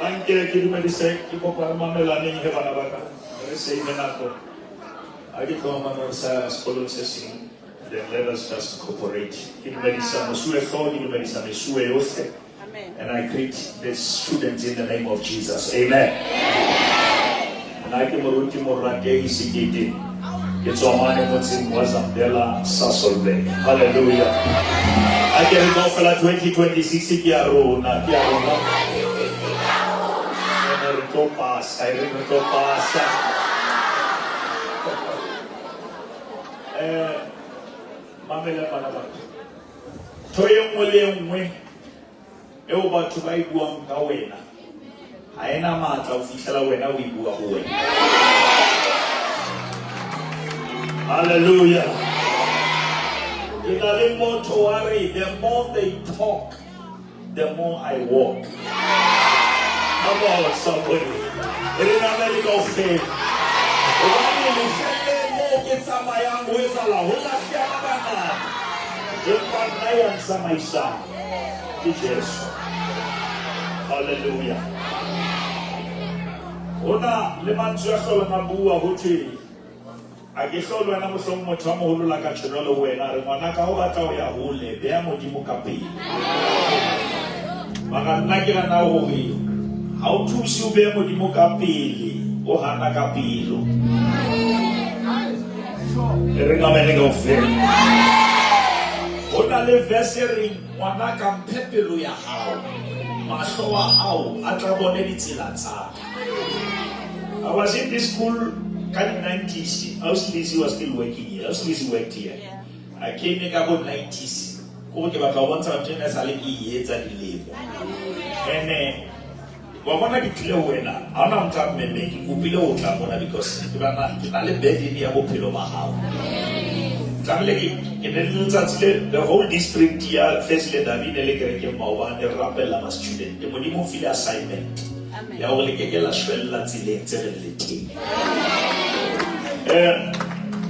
Anche chi mi dice che può parlare la lingua che va a bada. Sei menato. Agi come non sa scuola sì. Then let us just cooperate. In medicine, sue codi, in medicine, sue osse. And I greet the students in the name of Jesus. Amen. And I can root him or Isikiti. It's all money what's in Wazam Della Sasolve. Hallelujah. I can go for 2026 Kiaruna. I remember pass. Mamela Manaba. Toyo Mole, Ewa to buy Guam Gawena. I am a matter of Fishalawena, we go away. Hallelujah. You got more to worry. The more they talk, the more I walk. Come on, somebody. It is a medical faith. Hallelujah. Ona lemantswa khola mabua hothi a ke hlolwa na mohlong motho wa moholo la ka tshelo wena re ngwana ka ho batla ho ya hole be ya modimo ka pele maka nna ke rana hore ha o thusi o be modimo ka pele o hana ka pelo re nga mene go fe ona le verse re ngwana ka mpepelo ya hao mahlo wa hao a tla bone ditsela tsa I was in this school in the 90s. Auslisi was still working here. Auslisi worked here. I came in about 90s. And wabona kitile wena ana mtame meki kupile utamona because kinale bed ni abo pelo mahao tamle ki the whole district here first le David le kereke mawa ne rappel la student de modimo file assignment ya o le kekela shwella tsile tselele ti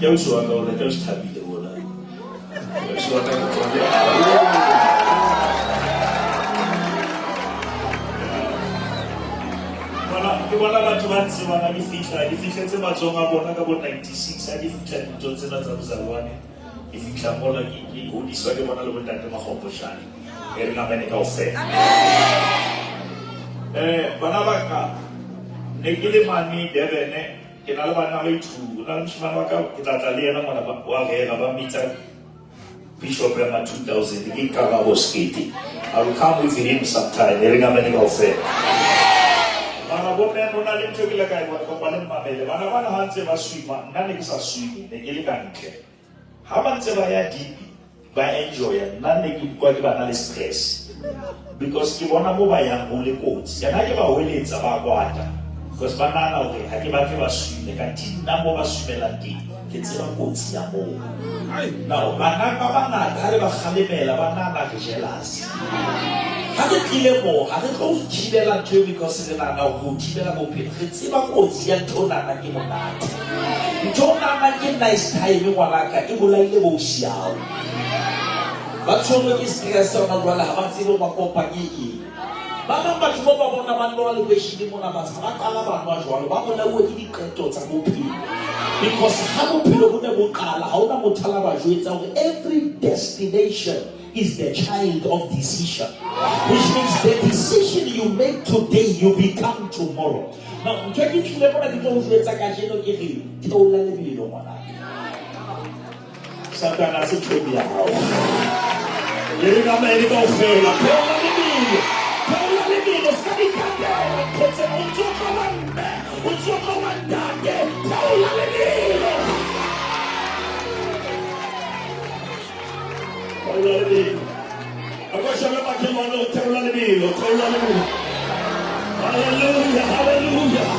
ya uswa ka o le ka ustabile bona uswa ka ko ke bona batho ba ntse bana di fihla tse matsonga bona ka bo 96 a di fihla dintho tsena tsa bozalwane di fihla mola ke hodiswa ke bona le bontate magomposhane e re ngabane ka ofela bana ba ka ne ke le mane Durban ke na le bana ba ithu na le mshimana wa ka ke tla le yena ngwana wa gela ba mitsa Bishop Rema 2000 ke ka ba boskiti I will come with him sometime e re ngabane ka ofela Bana bo me bona le ntse ke le kae ba kopana mabele bana bana ha ntse ba swima nna ne ke sa swimi ne ke le ka ntle ha ba ntse ba ya deep ba enjoy nna ne ke kwa ke bana le stress because ke bona mo ba ya go le kotsi yana ke ba hoeletsa ba kwata because bana na okay ha ke ba ke ba swime ka nna mo ba swimela teng ke tsela kotsi ya mo now bana ba bana ga re ba khalemela bana na ke jealous ha ke tlile mo ha re tlo thibela ntho because re nana go thibela bophelo re tseba kotsi ya ntona na ke monate ntona na ke nice time ngwana ka e bolaile bo siao ba tshono ke stress ona jwala ha ba tsebe ba kopanye e ba ba batho ba bona ba nna le kweshini mona ba sa qala ba nwa jwalo ba bona o ke diqeto tsa bophelo because ha bophelo bo ne bo qala ha ona mothala ba jwetsa hore every destination is the child of decision, which means the decision you make today, you become tomorrow. Now, I'm trying to remember that people who say, "I can't get it." Don't let me know what I. Sometimes I say, "Tell me how." You know, man, you don't fail. Tell me. Tell me. Let's get it down. Put it on your command. What's your command? Tell me. Hallelujah. Hallelujah.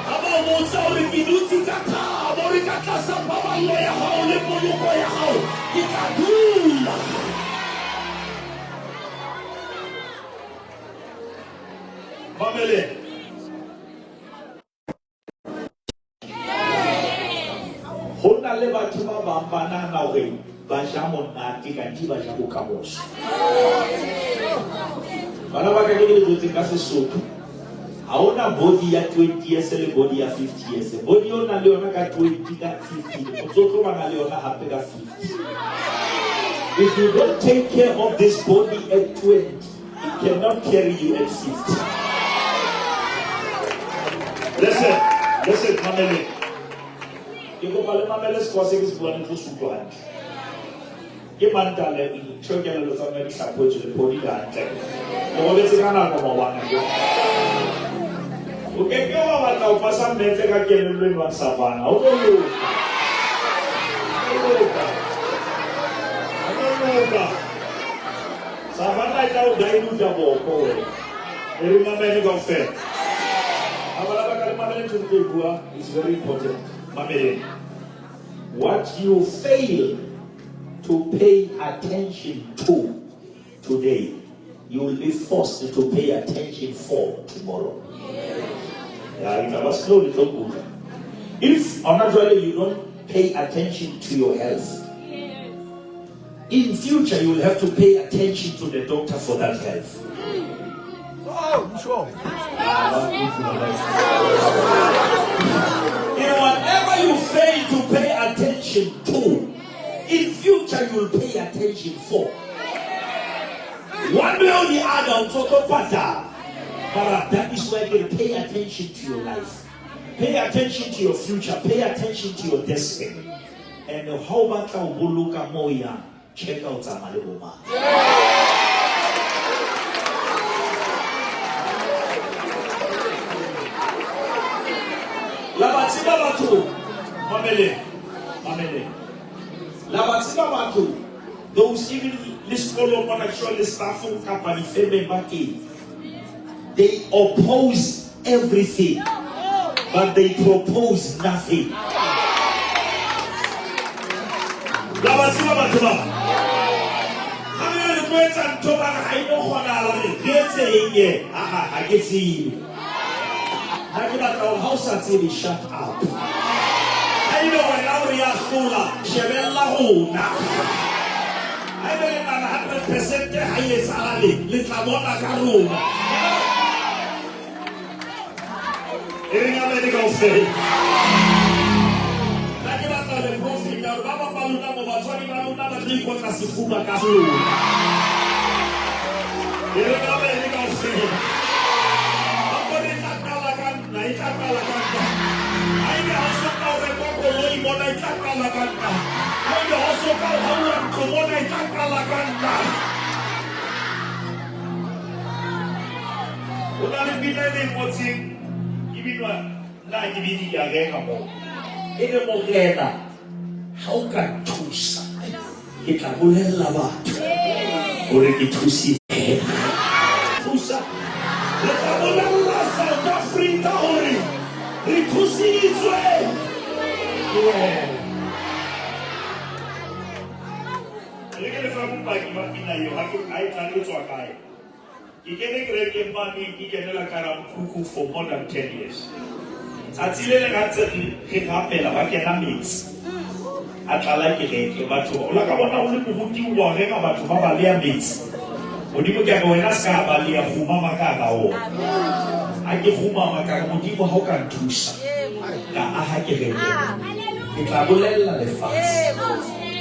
Aba sauri kiduti kata, abori kata sapa lo ya hao le moyo ya hao. Ikadula. Mamele. Hona le batho ba bambana na we. bajamo nati kanti bajamo kamoso. Bana ba ka ke le botse ka Sesotho. Ha ona body ya 20 years le body ya 50 years. Body ona le yona ka 20 ka 50. O tlo bana le yona hape ka 50. If you don't take care of this body at 20, it cannot carry you at 50. Listen, Mamele. You go pale Mamele squassing is one to Sukuan. You man tell me, choke a little somebody support to the body that. No, let's go on one. Okay, go on now for some men take a game in one savannah. Savannah is out there to double. Remember, you got fair. It's very important. What you fail to pay attention to today, you will be forced to pay attention for tomorrow. If unnaturally you don't pay attention to your health, in future you will have to pay attention to the doctor for that health. Oh, sure. Whatever you fail to pay attention to, in future you will pay attention for. One way or the other, that is why you pay attention to your life. Pay attention to your future. Pay attention to your destiny. And how about Buluka Moya? Check out Amaloma. Labatsiba batu, Mamele. Labatsiba batu. Those even this column actually staff from company Febe Baki. They oppose everything, but they propose nothing. Labatsiba batu. Hamile kweta ntoba haino khona la ngetse yenge. I can see. I got our house until shut up. I know when our school, Shevella Huna. I know 100% the highest salary, Litamona Karuma. In a medical state. I got the profit, Baba Paluna, 20 Maluna, the Nico Casifuma Kasu. In a medical state. How can Tusa? It can be lava or it Tusi. Tusa. South Africa, it Tusi Israel. For more than 10 years.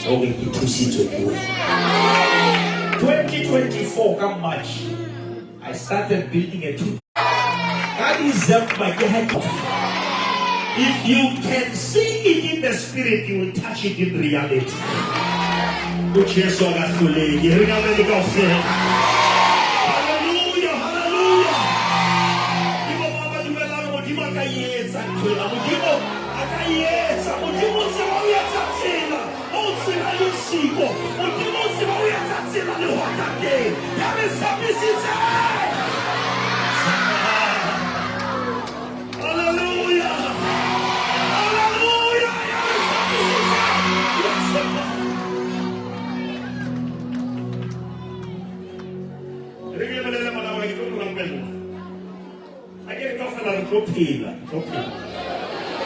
So we need to see to you. 2024 come March, I started building a team. That is my hand. If you can see it in the spirit, you will touch it in reality. Which is so that's to lay. Hallelujah, hallelujah.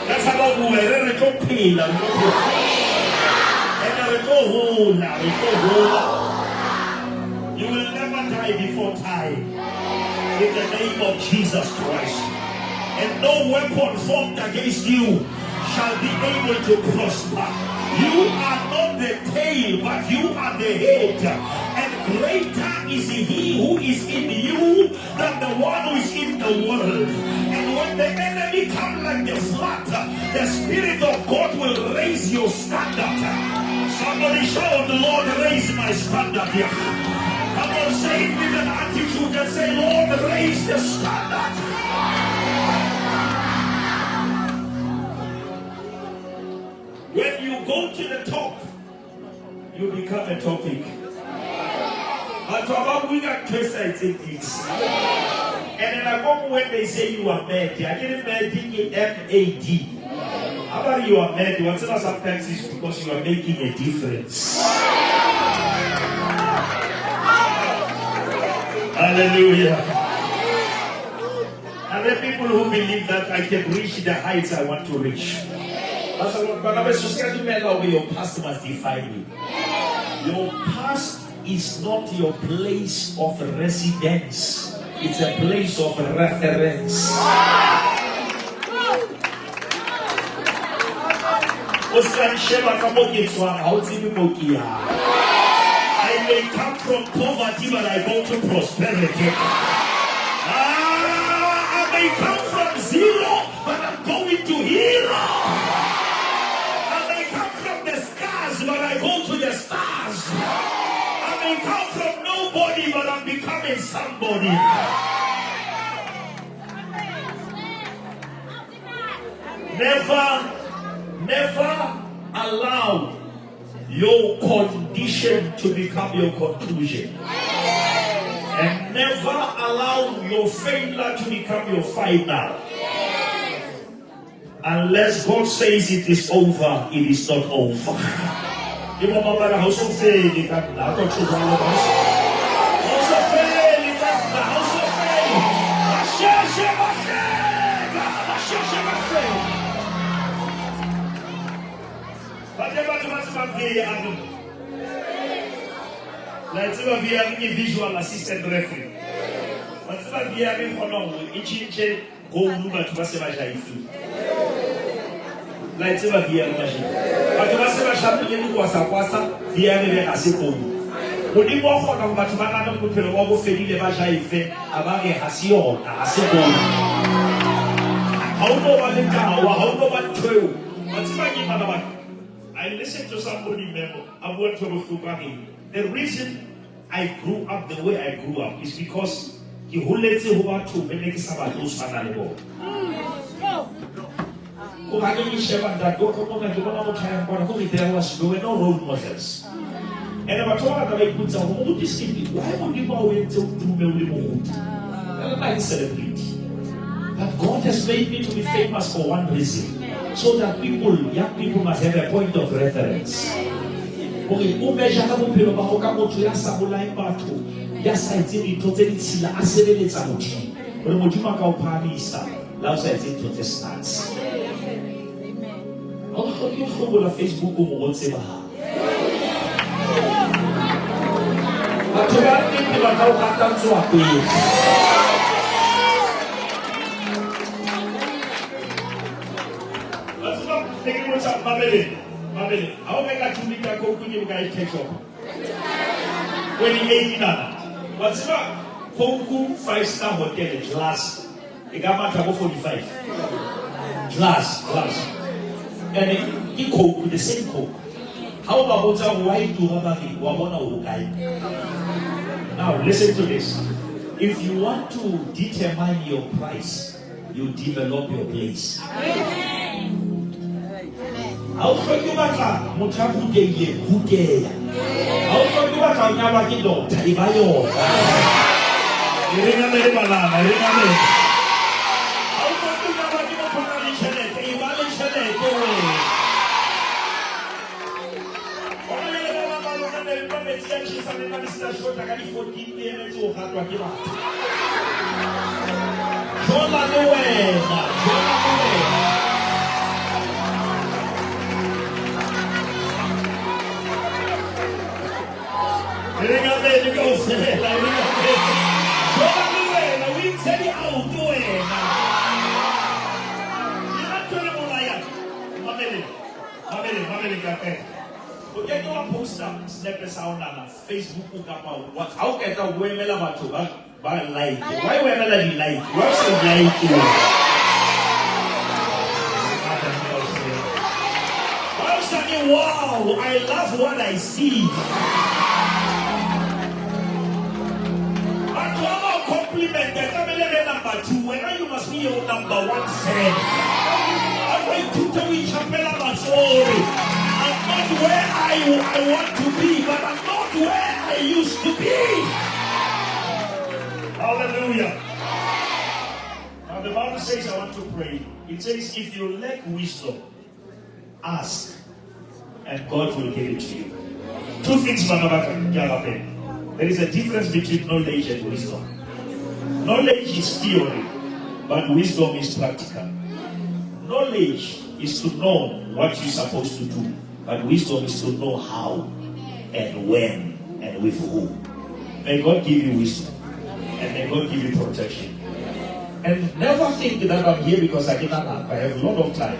That's about where You will never die before time. In the name of Jesus Christ. And no weapon formed against you shall be able to prosper. You are not the tail, but you are the head. And greater is he who is in you than the one who is in the world. And when the enemy comes like the flood, the Spirit of God will raise your standard. Somebody shout, the Lord raise my standard here. Come on, say it with an attitude and say, Lord, raise the standard. When you go to the top, you become a topic. But we got twisted things. And then I go when they say you are mad. I didn't making it M-A-D. How about you are mad? Whatever sometimes it's because you are making a difference. Hallelujah. And there are people who believe that I can reach the heights I want to reach. But your past must define you. Your past is not your place of residence. It's a place of reference. I may come from poverty, but I go to prosperity. I may come from zero, but I'm going to hero. I may come from the stars, but I go to the stars. I may come from nobody, but I'm becoming somebody. Never allow your condition to become your conclusion. And never allow your failure to become your final. Unless God says it is over, it is not over. Let's see if a visual assistant referee. Let's see if let's see I listened to somebody member. I went to Rufubani. The reason I grew up the way I grew up is because he who lets you over to make some those fanatical. There were no role models. And I told her that I put some whole distinct. Why would you go into I celebrate? But God has made me to be famous for one reason. So that young people must have a point of reference. Okay, I'll make a 2 liter Coke when you guys take off. When he ate dinner. What's that? Coke 5-star hotel, glass. The government about 45. Glass. And he Coke with the same Coke. How about that white to Now listen to this. If you want to determine your price, you develop your place. I'll show you what Forget to post snap sound on Facebook how can I women about to buy like why women like what's the like to wow, I love what I see. And to have a compliment, the family number 2, when you must be your number 1 friend. I'm going to tell you, I'm sorry. I'm not where I want to be, but I'm not where I used to be. Hallelujah. Now the Bible says I want to pray. It says if you lack wisdom, ask. And God will give it to you. 2 things, there is a difference between knowledge and wisdom. Knowledge is theory, but wisdom is practical. Knowledge is to know what you're supposed to do, but wisdom is to know how and when and with who. May God give you wisdom, and may God give you protection. And never think that I'm here because I have a lot of time,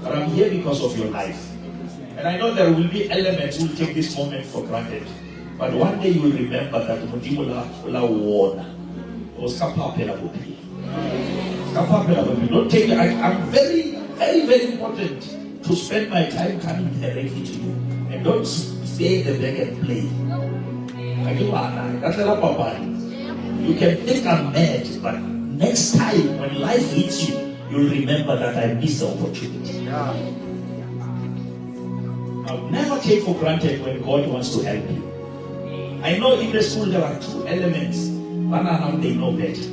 but I'm here because of your life. And I know there will be elements who will take this moment for granted. But one day you will remember that don't take it. I'm very, very, very important to spend my time coming directly to you. And don't stay in the back and play. You can think I'm mad, but next time when life hits you, you'll remember that I missed the opportunity. Now, never take for granted when God wants to help you. I know in the school there are 2 elements. One and now they know better.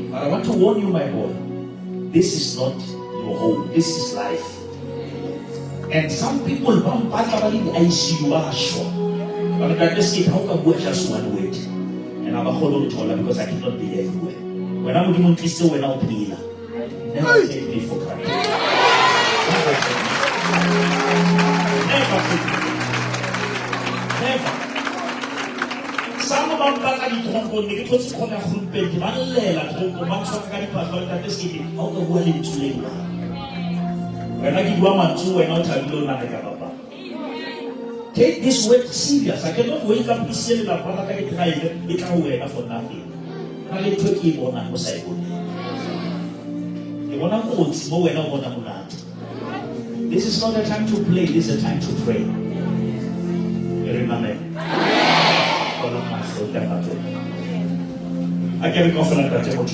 But I want to warn you, my boy, this is not your home. This is life. And some people don't pass about in the ICU are sure. But I just say, how can we just one word? And I'm a whole lot taller because I cannot be everywhere. When I'm doing Christo, when I'm healer, never take me for granted. Never. Some of them back at the tronco, they put on a fruit bed, Manela, Tronco, Maxwell, that is giving all the world into labor. When I give 1 and 2, and not a little take this word serious. I cannot wake up and say that I can't try it can't wear for nothing. I let you keep on and say, you want to hold small and I want to that. This is not a time to play, this is a time to pray. You remember? I can confident that you will.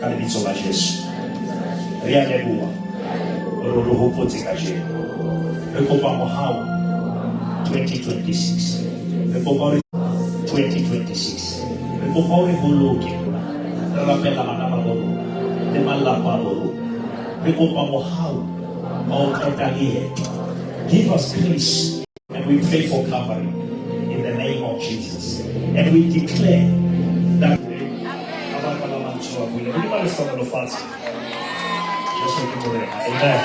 Can it be so much? Yes. Rianegua. Roho Potikaje. How 2026. 2026. Give us grace, and we pray for covering in the name of Jesus, and we declare that Amen.